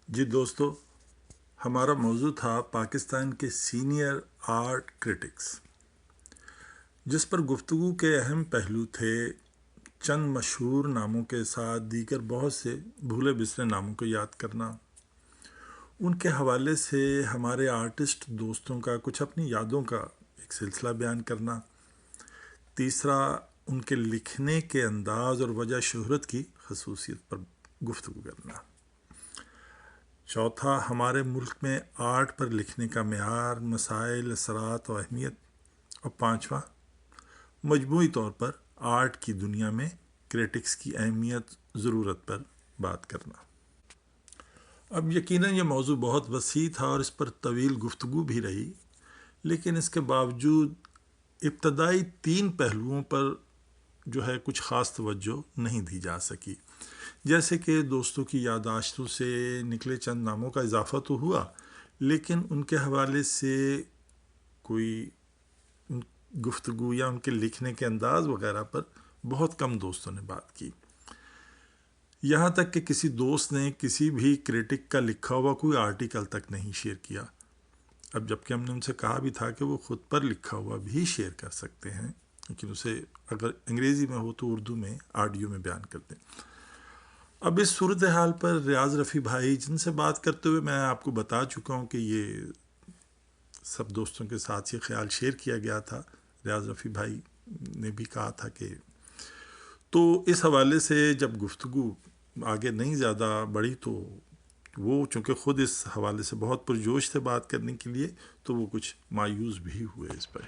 جی دوستو، ہمارا موضوع تھا پاکستان کے سینئر آرٹ کرٹکس، جس پر گفتگو کے اہم پہلو تھے چند مشہور ناموں کے ساتھ دیگر بہت سے بھولے بسرے ناموں کو یاد کرنا، ان کے حوالے سے ہمارے آرٹسٹ دوستوں کا کچھ اپنی یادوں کا ایک سلسلہ بیان کرنا، تیسرا ان کے لکھنے کے انداز اور وجہ شہرت کی خصوصیت پر گفتگو کرنا، چوتھا ہمارے ملک میں آرٹ پر لکھنے کا معیار، مسائل، اثرات و اہمیت، اور پانچواں مجموعی طور پر آرٹ کی دنیا میں کریٹکس کی اہمیت، ضرورت پر بات کرنا۔ اب یقیناً یہ موضوع بہت وسیع تھا اور اس پر طویل گفتگو بھی رہی، لیکن اس کے باوجود ابتدائی 3 پہلوؤں پر جو ہے کچھ خاص توجہ نہیں دی جا سکی، جیسے کہ دوستوں کی یادداشتوں سے نکلے چند ناموں کا اضافہ تو ہوا، لیکن ان کے حوالے سے کوئی گفتگو یا ان کے لکھنے کے انداز وغیرہ پر بہت کم دوستوں نے بات کی، یہاں تک کہ کسی دوست نے کسی بھی کریٹک کا لکھا ہوا کوئی آرٹیکل تک نہیں شیئر کیا۔ اب جبکہ ہم نے ان سے کہا بھی تھا کہ وہ خود پر لکھا ہوا بھی شیئر کر سکتے ہیں، لیکن اسے اگر انگریزی میں ہو تو اردو میں آڈیو میں بیان کر دیں۔ اب اس صورتحال پر ریاض رفیع بھائی، جن سے بات کرتے ہوئے میں آپ کو بتا چکا ہوں کہ یہ سب دوستوں کے ساتھ یہ خیال شیئر کیا گیا تھا، ریاض رفیع بھائی نے بھی کہا تھا کہ تو اس حوالے سے جب گفتگو آگے نہیں زیادہ بڑھی تو وہ چونکہ خود اس حوالے سے بہت پرجوش تھے بات کرنے کے لیے، تو وہ کچھ مایوس بھی ہوئے اس پر،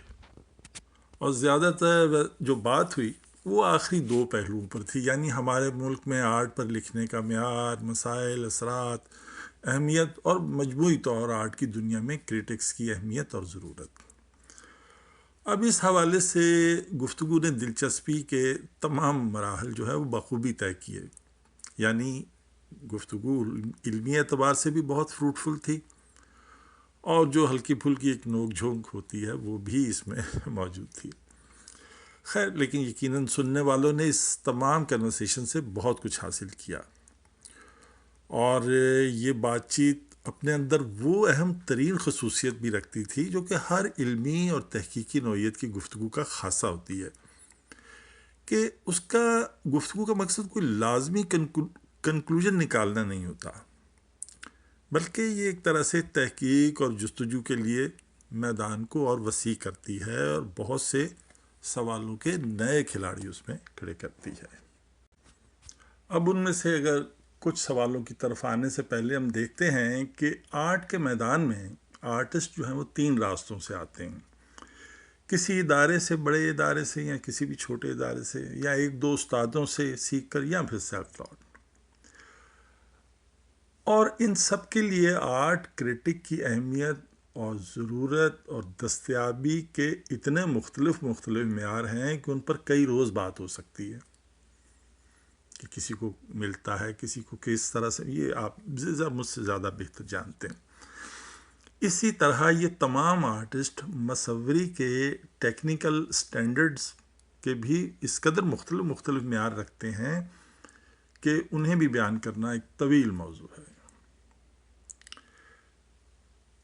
اور زیادہ تر جو بات ہوئی وہ آخری 2 پہلوؤں پر تھی، یعنی ہمارے ملک میں آرٹ پر لکھنے کا معیار، مسائل، اثرات، اہمیت، اور مجموعی طور آرٹ کی دنیا میں کریٹکس کی اہمیت اور ضرورت۔ اب اس حوالے سے گفتگو نے دلچسپی کے تمام مراحل جو ہے وہ بخوبی طے کیے، یعنی گفتگو علمی اعتبار سے بھی بہت فروٹفل تھی، اور جو ہلکی پھلکی ایک نوک جھونک ہوتی ہے وہ بھی اس میں موجود تھی۔ خیر، لیکن یقیناً سننے والوں نے اس تمام کنورسیشن سے بہت کچھ حاصل کیا، اور یہ بات چیت اپنے اندر وہ اہم ترین خصوصیت بھی رکھتی تھی جو کہ ہر علمی اور تحقیقی نوعیت کی گفتگو کا خاصہ ہوتی ہے، کہ اس کا گفتگو کا مقصد کوئی لازمی کنکلوژن نکالنا نہیں ہوتا، بلکہ یہ ایک طرح سے تحقیق اور جستجو کے لیے میدان کو اور وسیع کرتی ہے اور بہت سے سوالوں کے نئے کھلاڑی اس میں کھڑے کرتی ہے۔ اب ان میں سے اگر کچھ سوالوں کی طرف آنے سے پہلے ہم دیکھتے ہیں کہ آرٹ کے میدان میں آرٹسٹ جو ہیں وہ 3 راستوں سے آتے ہیں، کسی ادارے سے، بڑے ادارے سے، یا کسی بھی چھوٹے ادارے سے، یا 1-2 استادوں سے سیکھ کر، یا پھر سیلف ٹاٹ، اور ان سب کے لیے آرٹ کریٹک کی اہمیت اور ضرورت اور دستیابی کے اتنے مختلف معیار ہیں کہ ان پر کئی روز بات ہو سکتی ہے، کہ کسی کو ملتا ہے، کسی کو کس طرح سے، یہ آپ مجھ سے زیادہ بہتر جانتے ہیں۔ اسی طرح یہ تمام آرٹسٹ مصوری کے ٹیکنیکل سٹینڈرڈز کے بھی اس قدر مختلف معیار رکھتے ہیں کہ انہیں بھی بیان کرنا ایک طویل موضوع ہے۔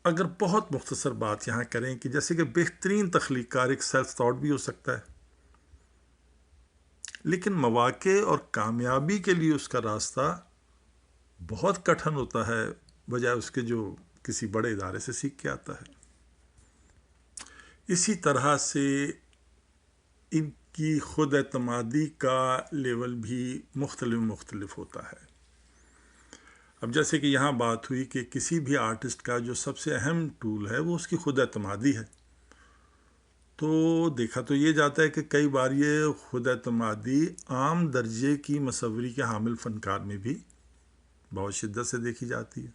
اگر بہت مختصر بات یہاں کریں کہ جیسے کہ بہترین تخلیق کار ایک سیلف تھاٹ بھی ہو سکتا ہے، لیکن مواقع اور کامیابی کے لیے اس کا راستہ بہت کٹھن ہوتا ہے، بجائے اس کے جو کسی بڑے ادارے سے سیکھ کے آتا ہے۔ اسی طرح سے ان کی خود اعتمادی کا لیول بھی مختلف ہوتا ہے۔ اب جیسے کہ یہاں بات ہوئی کہ کسی بھی آرٹسٹ کا جو سب سے اہم ٹول ہے وہ اس کی خود اعتمادی ہے، تو دیکھا تو یہ جاتا ہے کہ کئی بار یہ خود اعتمادی عام درجے کی مصوری کے حامل فنکار میں بھی بہت شدت سے دیکھی جاتی ہے۔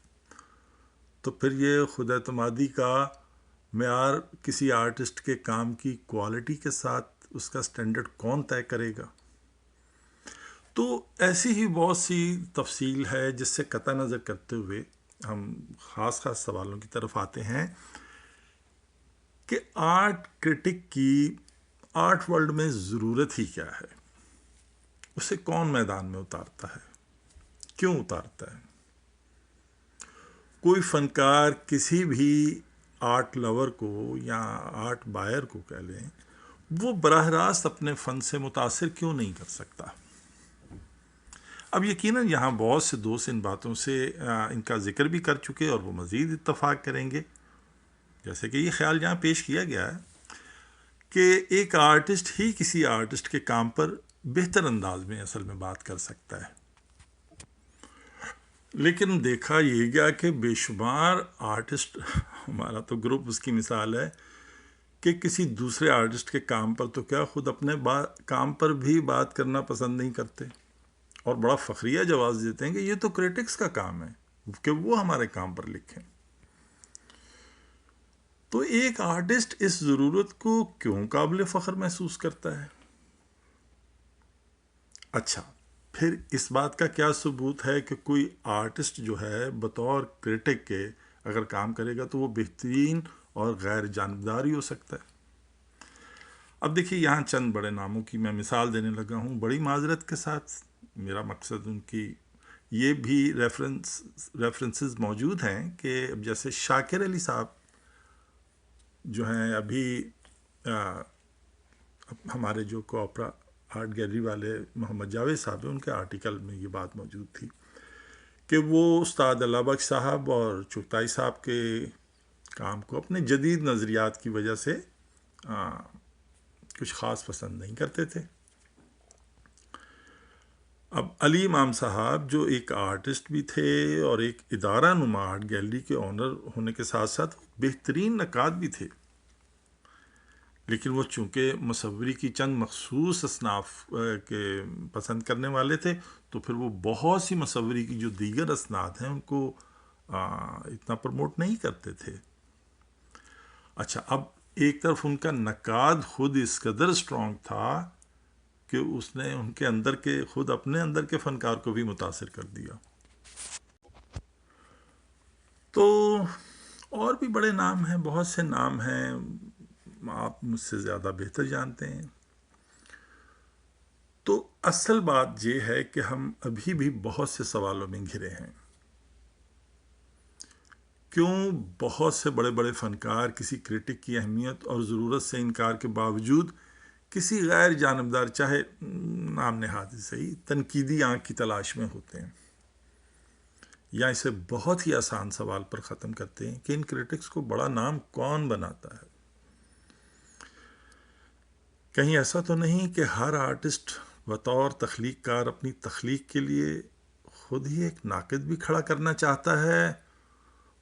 تو پھر یہ خود اعتمادی کا معیار کسی آرٹسٹ کے کام کی کوالٹی کے ساتھ اس کا سٹینڈرڈ کون طے کرے گا؟ تو ایسی ہی بہت سی تفصیل ہے جس سے قطع نظر کرتے ہوئے ہم خاص سوالوں کی طرف آتے ہیں کہ آرٹ کرٹک کی آرٹ ورلڈ میں ضرورت ہی کیا ہے، اسے کون میدان میں اتارتا ہے، کیوں اتارتا ہے؟ کوئی فنکار کسی بھی آرٹ لور کو یا آرٹ بائر کو کہہ لیں، وہ براہ راست اپنے فن سے متاثر کیوں نہیں کر سکتا؟ اب یقیناً یہاں بہت سے دوست ان باتوں سے ان کا ذکر بھی کر چکے اور وہ مزید اتفاق کریں گے، جیسے کہ یہ خیال یہاں پیش کیا گیا ہے کہ ایک آرٹسٹ ہی کسی آرٹسٹ کے کام پر بہتر انداز میں اصل میں بات کر سکتا ہے، لیکن دیکھا یہ گیا کہ بے شمار آرٹسٹ، ہمارا تو گروپ اس کی مثال ہے، کہ کسی دوسرے آرٹسٹ کے کام پر تو کیا خود اپنے کام پر بھی بات کرنا پسند نہیں کرتے اور بڑا فخریہ جواز دیتے ہیں کہ یہ تو کریٹکس کا کام ہے کہ وہ ہمارے کام پر لکھیں۔ تو ایک آرٹسٹ اس ضرورت کو کیوں قابل فخر محسوس کرتا ہے؟ اچھا، پھر اس بات کا کیا ثبوت ہے کہ کوئی آرٹسٹ جو ہے بطور کریٹک کے اگر کام کرے گا تو وہ بہترین اور غیر جانبدار ہی ہو سکتا ہے؟ اب دیکھیے یہاں چند بڑے ناموں کی میں مثال دینے لگا ہوں، بڑی معذرت کے ساتھ، میرا مقصد ان کی یہ بھی ریفرنسز موجود ہیں کہ جیسے شاکر علی صاحب جو ہیں ابھی ہمارے جو کوپرا آرٹ گیلری والے محمد جاوید صاحب ہیں، ان کے آرٹیکل میں یہ بات موجود تھی کہ وہ استاد اللہ بخش صاحب اور چغتائی صاحب کے کام کو اپنے جدید نظریات کی وجہ سے کچھ خاص پسند نہیں کرتے تھے۔ اب علی امام صاحب جو ایک آرٹسٹ بھی تھے اور ایک ادارہ نما آرٹ گیلری کے اونر ہونے کے ساتھ ساتھ بہترین نقاد بھی تھے، لیکن وہ چونکہ مصوری کی چند مخصوص اصناف کے پسند کرنے والے تھے تو پھر وہ بہت سی مصوری کی جو دیگر اسناد ہیں ان کو اتنا پروموٹ نہیں کرتے تھے۔ اچھا، اب ایک طرف ان کا نقاد خود اس قدر اسٹرانگ تھا کہ اس نے ان کے اندر کے خود اپنے اندر کے فنکار کو بھی متاثر کر دیا۔ تو اور بھی بڑے نام ہیں، بہت سے نام ہیں، آپ مجھ سے زیادہ بہتر جانتے ہیں۔ تو اصل بات یہ ہے کہ ہم ابھی بھی بہت سے سوالوں میں گھرے ہیں۔ کیوں بہت سے بڑے بڑے فنکار کسی کریٹک کی اہمیت اور ضرورت سے انکار کے باوجود کسی غیر جانبدار، چاہے نام نہاد صحیح، تنقیدی آنکھ کی تلاش میں ہوتے ہیں، یا اسے بہت ہی آسان سوال پر ختم کرتے ہیں کہ ان کریٹکس کو بڑا نام کون بناتا ہے؟ کہیں ایسا تو نہیں کہ ہر آرٹسٹ بطور تخلیق کار اپنی تخلیق کے لیے خود ہی ایک ناقد بھی کھڑا کرنا چاہتا ہے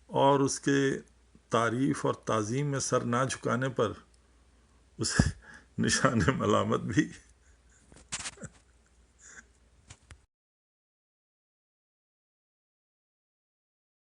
اور اس کے تعریف اور تعظیم میں سر نہ جھکانے پر اسے نشان ملامت بھی